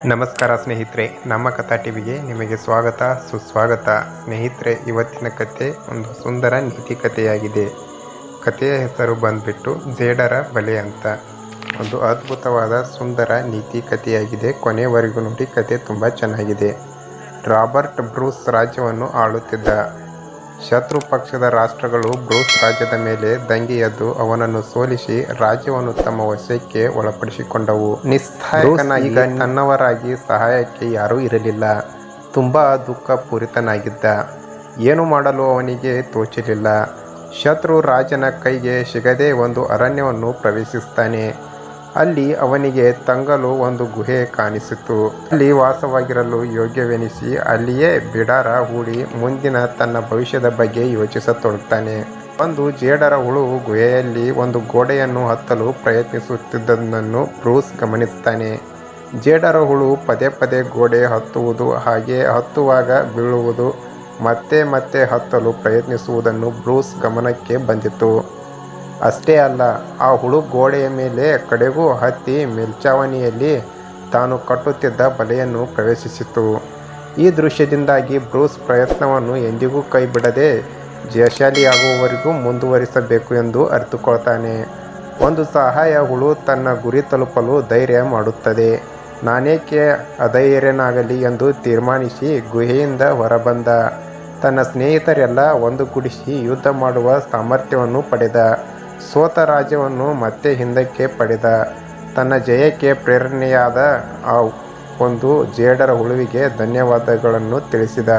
ನಮಸ್ಕಾರ ಸ್ನೇಹಿತರೆ, ನಮ್ಮ ಕಥಾ ಟಿವಿಗೆ ನಿಮಗೆ ಸ್ವಾಗತ ಸುಸ್ವಾಗತ. ಸ್ನೇಹಿತರೆ, ಇವತ್ತಿನ ಕತೆ ಒಂದು ಸುಂದರ ನೀತಿ ಕಥೆಯಾಗಿದೆ. ಕಥೆಯ ಹೆಸರು ಬಂದ್ಬಿಟ್ಟು ಜೇಡರ ಬಲೆ ಅಂತ. ಒಂದು ಅದ್ಭುತವಾದ ಸುಂದರ ನೀತಿ ಕಥೆಯಾಗಿದೆ. ಕೊನೆಯವರೆಗೂ ನೋಡಿ, ಕತೆ ತುಂಬ ಚೆನ್ನಾಗಿದೆ. ರಾಬರ್ಟ್ ಬ್ರೂಸ್ ರಾಜ್ಯವನ್ನು ಆಳುತ್ತಿದ್ದ. ಶತ್ರು ಪಕ್ಷದ ರಾಷ್ಟ್ರಗಳು ಬ್ರೂಸ್ ರಾಜ್ಯದ ಮೇಲೆ ದಂಗೆ ಎದ್ದು ಅವನನ್ನು ಸೋಲಿಸಿ ರಾಜ್ಯವನ್ನು ತಮ್ಮ ವಶಕ್ಕೆ ಒಳಪಡಿಸಿಕೊಂಡವು. ನಿಸ್ಸಹಾಯಕನಾಗಿ ತನ್ನವರಾಗಿ ಸಹಾಯಕ್ಕೆ ಯಾರೂ ಇರಲಿಲ್ಲ. ತುಂಬಾ ದುಃಖಪೂರಿತನಾಗಿದ್ದ. ಏನು ಮಾಡಲು ಅವನಿಗೆ ತೋಚಲಿಲ್ಲ. ಶತ್ರು ರಾಜನ ಕೈಗೆ ಸಿಗದೆ ಒಂದು ಅರಣ್ಯವನ್ನು ಪ್ರವೇಶಿಸುತ್ತಾನೆ. ಅಲ್ಲಿ ಅವನಿಗೆ ತಂಗಲು ಒಂದು ಗುಹೆ ಕಾಣಿಸಿತು. ಅಲ್ಲಿ ವಾಸವಾಗಿರಲು ಯೋಗ್ಯವೆನಿಸಿ ಅಲ್ಲಿಯೇ ಬಿಡಾರ ಹೂಡಿ ಮುಂದಿನ ತನ್ನ ಭವಿಷ್ಯದ ಬಗ್ಗೆ ಯೋಚಿಸತೊಡಗ್ತಾನೆ. ಒಂದು ಜೇಡರ ಹುಳು ಗುಹೆಯಲ್ಲಿ ಒಂದು ಗೋಡೆಯನ್ನು ಹತ್ತಲು ಪ್ರಯತ್ನಿಸುತ್ತಿದ್ದುದನ್ನು ಬ್ರೂಸ್ ಗಮನಿಸುತ್ತಾನೆ. ಜೇಡರ ಹುಳು ಪದೇ ಪದೇ ಗೋಡೆ ಹತ್ತುವುದು, ಹಾಗೆ ಹತ್ತುವಾಗ ಬೀಳುವುದು, ಮತ್ತೆ ಮತ್ತೆ ಹತ್ತಲು ಪ್ರಯತ್ನಿಸುವುದನ್ನು ಬ್ರೂಸ್ ಗಮನಕ್ಕೆ ಬಂದಿತು. ಅಷ್ಟೇ ಅಲ್ಲ, ಆ ಹುಳು ಗೋಡೆಯ ಮೇಲೆ ಕಡೆಗೂ ಹತ್ತಿ ಮೇಲ್ಛಾವಣಿಯಲ್ಲಿ ತಾನು ಕಟ್ಟುತ್ತಿದ್ದ ಬಲೆಯನ್ನು ಪ್ರವೇಶಿಸಿತು. ಈ ದೃಶ್ಯದಿಂದಾಗಿ ಬ್ರೂಸ್ ಪ್ರಯತ್ನವನ್ನು ಎಂದಿಗೂ ಕೈ ಬಿಡದೆ ಜಯಶಾಲಿಯಾಗುವವರೆಗೂ ಮುಂದುವರಿಸಬೇಕು ಎಂದು ಅರಿತುಕೊಳ್ತಾನೆ. ಒಂದು ಸಹಾಯ ಹುಳು ತನ್ನ ಗುರಿ ತಲುಪಲು ಧೈರ್ಯ ಮಾಡುತ್ತದೆ. ನಾನೇಕೆ ಅಧೈರ್ಯನಾಗಲಿ ಎಂದು ತೀರ್ಮಾನಿಸಿ ಗುಹೆಯಿಂದ ಹೊರಬಂದ. ತನ್ನ ಸ್ನೇಹಿತರೆಲ್ಲ ಒಂದುಗೂಡಿಸಿ ಯುದ್ಧ ಮಾಡುವ ಸಾಮರ್ಥ್ಯವನ್ನು ಪಡೆದ. ಸೋತ ರಾಜ್ಯವನ್ನು ಮತ್ತೆ ಹಿಂದಕ್ಕೆ ಪಡೆದ. ತನ್ನ ಜಯಕ್ಕೆ ಪ್ರೇರಣೆಯಾದ ಆ ಒಂದು ಜೇಡರ ಹುಳುವಿಗೆ ಧನ್ಯವಾದಗಳನ್ನು ತಿಳಿಸಿದ.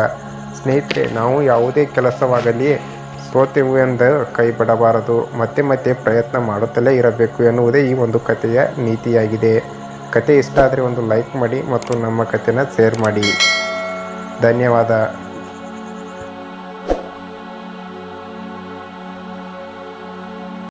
ಸ್ನೇಹಿತರೆ, ನಾವು ಯಾವುದೇ ಕೆಲಸವಾಗಲಿ ಸೋತೆವು ಎಂದು ಕೈ ಬಿಡಬಾರದು. ಮತ್ತೆ ಮತ್ತೆ ಪ್ರಯತ್ನ ಮಾಡುತ್ತಲೇ ಇರಬೇಕು ಎನ್ನುವುದೇ ಈ ಒಂದು ಕಥೆಯ ನೀತಿಯಾಗಿದೆ. ಕತೆ ಇಷ್ಟ ಆದರೆ ಒಂದು ಲೈಕ್ ಮಾಡಿ ಮತ್ತು ನಮ್ಮ ಕಥೆನ ಶೇರ್ ಮಾಡಿ. ಧನ್ಯವಾದ.